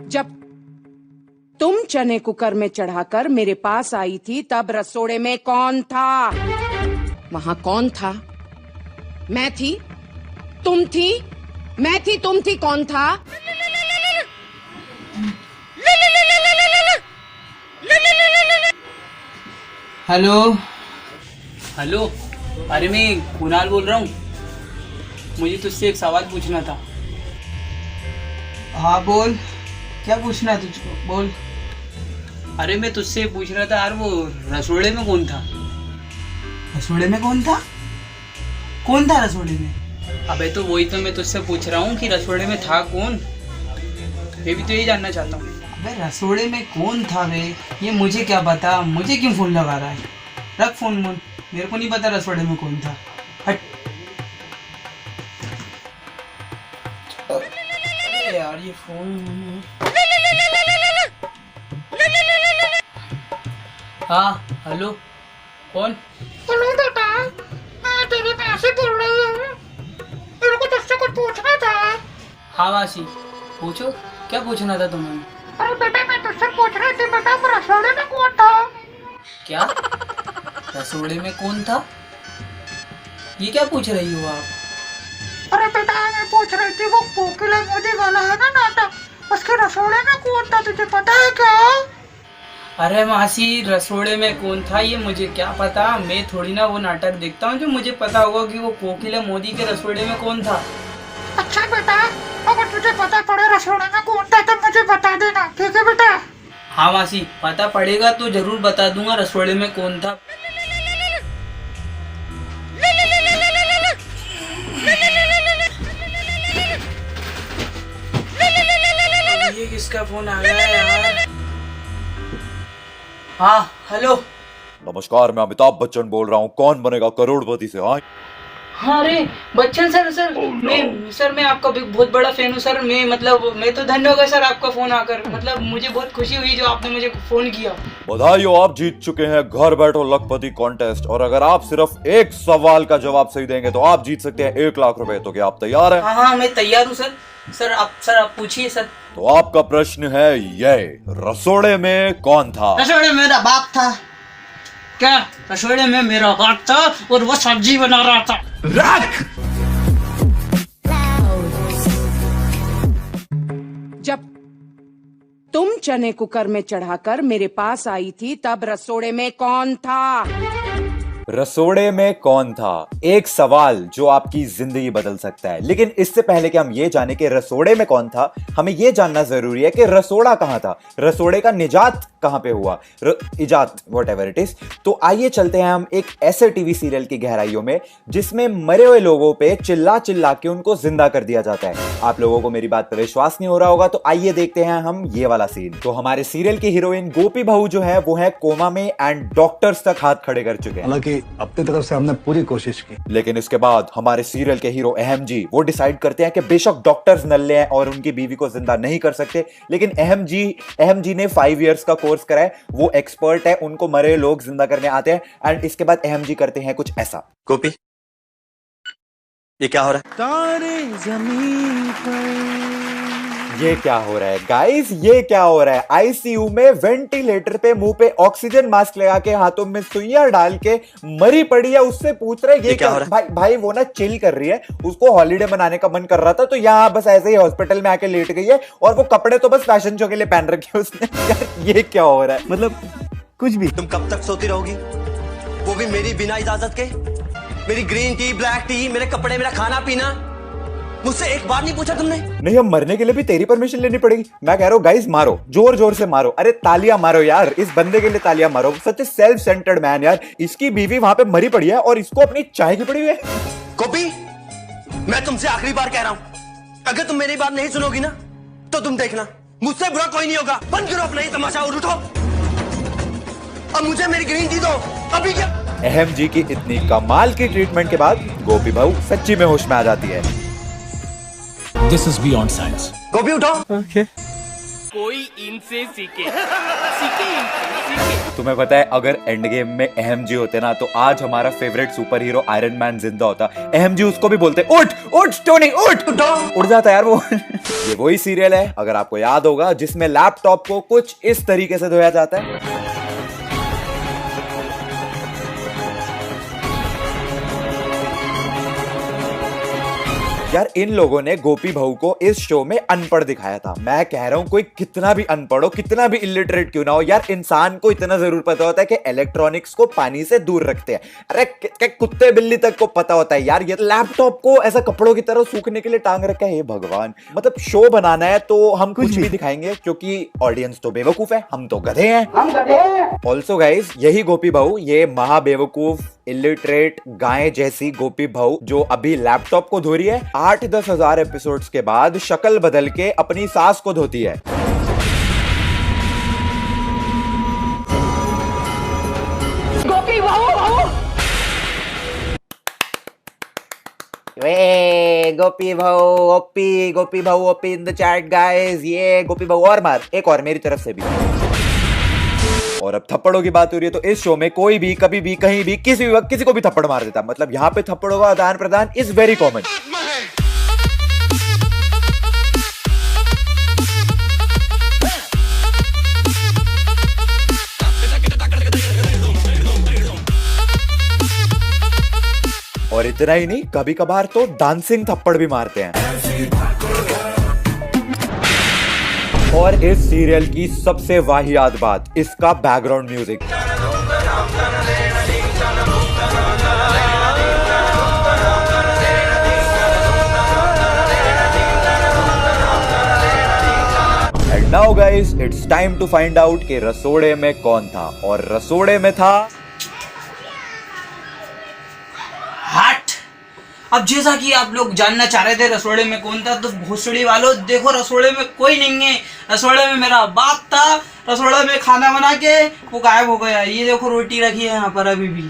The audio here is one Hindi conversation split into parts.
जब तुम चने कुकर में चढ़ाकर मेरे पास आई थी तब रसोड़े में कौन था? वहां कौन था? मैं थी, तुम थी, मैं थी, तुम थी, कौन था? हेलो हेलो, अरे मैं कुणाल बोल रहा हूँ। मुझे तुझसे एक सवाल पूछना था। हाँ बोल, क्या पूछना है तुझको, बोल। अरे मैं तुझसे पूछ रहा था यार, वो रसोड़े में कौन था? रसोड़े में कौन था? कौन था रसोड़े में? अबे तो वही तो मैं तुझसे पूछ रहा हूँ कि रसोड़े में था कौन। मैं भी तो यही जानना चाहता हूँ। अबे रसोड़े में कौन था बे? ये मुझे क्या पता, मुझे क्यों फोन लगा रहा है? रख फोन मुन, मेरे को नहीं पता रसोड़े में कौन था। हट। अरे यार ये फोन। हाँ हेलो, कौन? हेलो बेटा, मैं तेरी मासी बोल रही हूँ। मेरे को तुझसे कुछ पूछना था। हाँ मासी, पूछो, क्या पूछना था तुम्हें? अरे बेटा, मैं तुझसे पूछ रही थी बेटा, रसोड़े में कौन था? क्या? रसोड़े में कौन था? ये क्या पूछ रही हो आप? अरे बेटा, मैं पूछ रही थी वो कोकिला मोदी वाला है ना नाटक, उसके रसोड़े में कौन था, तुझे पता है क्या? अरे मासी, रसोड़े में कौन था ये मुझे क्या पता। मैं थोड़ी ना वो नाटक देखता हूँ जो मुझे पता होगा कि वो कोकिला मोदी के रसोड़े में कौन था। अच्छा बेटा, अगर तुझे पता पड़े रसोड़े में कौन था तो मुझे बता देना, ठीक है बेटा? हाँ मासी, पता पड़ेगा तो जरूर बता दूंगा रसोड़े में कौन था। ये किसका फोन आ गया यार? हाँ हेलो। नमस्कार, मैं अमिताभ बच्चन बोल रहा हूँ। कौन बनेगा करोड़पति से? हाँ हाँ, अरे बच्चन सर मैं आपका बहुत बड़ा फैन हूँ सर। मैं तो धन्य हो गया सर आपका फोन आकर। मुझे बहुत खुशी हुई जो आपने मुझे फोन किया। बधाई हो, आप जीत चुके हैं घर बैठो लखपति कॉन्टेस्ट। और अगर आप सिर्फ एक सवाल का जवाब सही देंगे तो आप जीत सकते हैं 1 लाख रुपए। तो क्या आप तैयार हैं? हाँ मैं तैयार हूँ सर। सर आप पूछिए सर। तो आपका प्रश्न है ये, रसोड़े में कौन था? रसोड़े में मेरा बाप था। क्या? रसोड़े में मेरा बाप था और वो सब्जी बना रहा था। रख! जब तुम चने कुकर में चढ़ाकर मेरे पास आई थी तब रसोड़े में कौन था? रसोड़े में कौन था, एक सवाल जो आपकी जिंदगी बदल सकता है। लेकिन इससे पहले कि हम ये जाने कि रसोड़े में कौन था, हमें ये जानना जरूरी है कि रसोड़ा कहां था, रसोड़े का निजात कहां पे हुआ, इजात, व्हाटएवर इट इज। तो आइए चलते हैं हम एक ऐसे टीवी सीरियल की गहराइयों में जिसमें मरे हुए लोगों पे चिल्ला चिल्ला के उनको जिंदा कर दिया जाता है। आप लोगों को मेरी बात पर विश्वास नहीं हो रहा होगा, तो आइए देखते हैं हम ये वाला सीन। तो हमारे सीरियल की हीरोइन गोपी बहू जो है वो है कोमा में एंड डॉक्टर्स तक हाथ खड़े कर चुके हैं। अपनी तरफ से हमने पूरी कोशिश की, लेकिन इसके बाद हमारे सीरियल के हीरो अहम जी वो डिसाइड करते हैं कि बेशक डॉक्टर्स नल्ले हैं और उनकी बीवी को जिंदा नहीं कर सकते, लेकिन अहम जी ने 5 इयर्स का कोर्स करा है, वो एक्सपर्ट है, उनको मरे लोग जिंदा करने आते हैं। एंड इसके बाद अहम जी करते हैं कुछ ऐसा। गोपी, ये क्या हो रहा है? तारे जमीन पर। ये क्या हो रहा है गाइस, ये क्या हो रहा है? आईसीयू में वेंटिलेटर पे मुंह पे ऑक्सीजन मास्क लगा के हाथों में सुइयां डाल के मरी पड़ी है, उससे पूछ रहे ये क्या हो रहा है? भाई वो ना चिल कर रही है, उसको हॉलीडे मनाने का मन कर रहा था तो यहाँ बस ऐसे ही हॉस्पिटल में आके लेट गई है और वो कपड़े तो बस फैशन शो के लिए पहन रखे उसने। यार ये क्या हो रहा है? कुछ भी। तुम कब तक सोती रहोगी, वो भी मेरी बिना इजाजत के? मेरी ग्रीन टी, ब्लैक टी, मेरे कपड़े, मेरा खाना पीना, मुझसे एक बार नहीं पूछा तुमने? नहीं, हम मरने के लिए भी तेरी परमिशन लेनी पड़ेगी। मैं कह रहा हूँ गाइस, मारो, जोर जोर से मारो, अरे तालियां मारो यार, इस बंदे के लिए तालियां मारो। सच ए सेल्फ सेंटर्ड मैन यार, इसकी बीवी वहां पे मरी पड़ी है और इसको अपनी चाय की पड़ी हुई है। गोपी, मैं तुमसे आखिरी बार कह रहा हूं, अगर तुम मेरी बात नहीं सुनोगी ना तो तुम देखना, मुझसे बुरा कोई नहीं होगा। बंद करो अपना ही तमाशा और उठो। अब मुझे मेरी ग्रीन टी दो अभी। क्या? अहम जी की इतनी कमाल की ट्रीटमेंट के बाद गोपी बहू सच्ची में होश में आ जाती है। This is beyond science. गोपी उठो। ओके। तुम्हें पता है अगर एंड गेम में एमजी होते ना तो आज हमारा favourite super hero iron man जिंदा होता। एमजी उसको भी बोलते उठ उठ टोनी उठ, उठ जाता यार वो। ये वही सीरियल है, अगर आपको याद होगा, जिसमें लैपटॉप को कुछ इस तरीके से धोया जाता है। यार इन लोगों ने गोपी बहू को इस शो में अनपढ़ दिखाया था। मैं कह रहा हूं कोई कितना भी अनपढ़ हो, कितना भी इलिटरेट क्यों ना हो, यार इंसान को इतना जरूर पता होता है कि इलेक्ट्रॉनिक्स को पानी से दूर रखते हैं। अरे कुत्ते बिल्ली तक को पता होता है यार। ये लैपटॉप को ऐसा कपड़ों की तरह सूखने के लिए टांग रखा है। हे भगवान, मतलब शो बनाना है तो हम कुछ भी दिखाएंगे क्योंकि ऑडियंस तो बेवकूफ है, हम तो गधे हैं। ऑल्सो गाइज, यही गोपी बहू, ये महा बेवकूफ इलिटरेट गाय जैसी गोपी बहू जो अभी लैपटॉप को धो रही है, 8-10 हजार एपिसोड्स के बाद शक्ल बदल के अपनी सास को धोती है। गोपी बहू, गोपी बहू ओपी, गोपी बहू OP in the chat guys. ये गोपी बहू और मार, एक और मेरी तरफ से भी। और अब थप्पड़ों की बात हो रही है तो इस शो में कोई भी कभी भी कहीं भी किसी भी वक्त किसी को भी थप्पड़ मार देता। मतलब यहाँ पे थप्पड़ों का आदान प्रदान इज वेरी कॉमन। और इतना ही नहीं, कभी कभार तो डांसिंग थप्पड़ भी मारते हैं। और इस सीरियल की सबसे वाहियात बात, इसका background music. And now guys, it's time to find out कि रसोड़े में कौन था। और रसोड़े में था अब जैसा कि आप लोग जानना चाह रहे थे रसोड़े में कौन था, तो भोसड़ी वालों देखो, रसोड़े में कोई नहीं है। रसोड़े में मेरा बाप था, रसोड़े में खाना बना के वो गायब हो गया। ये देखो रोटी रखी है यहाँ पर अभी भी।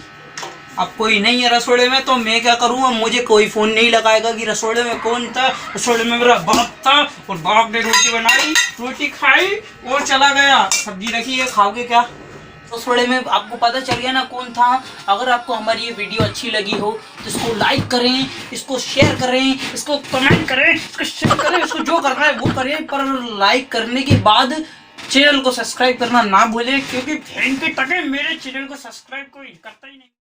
अब कोई नहीं है रसोड़े में, तो मैं क्या करूँ। अब मुझे कोई फोन नहीं लगाएगा कि रसोड़े में कौन था। रसोड़े में मेरा बाप था और बाप ने रोटी बनाई, रोटी खाई और चला गया। सब्जी रखी है, खाओगे क्या? तो थोड़े में आपको पता चल गया ना कौन था। अगर आपको हमारी ये वीडियो अच्छी लगी हो तो इसको लाइक करें, इसको शेयर करें, इसको कमेंट करें, इसको शेयर करें, इसको जो करना है वो करें। पर लाइक करने के बाद चैनल को सब्सक्राइब करना ना भूलें, क्योंकि मेरे चैनल को सब्सक्राइब कोई करता ही नहीं।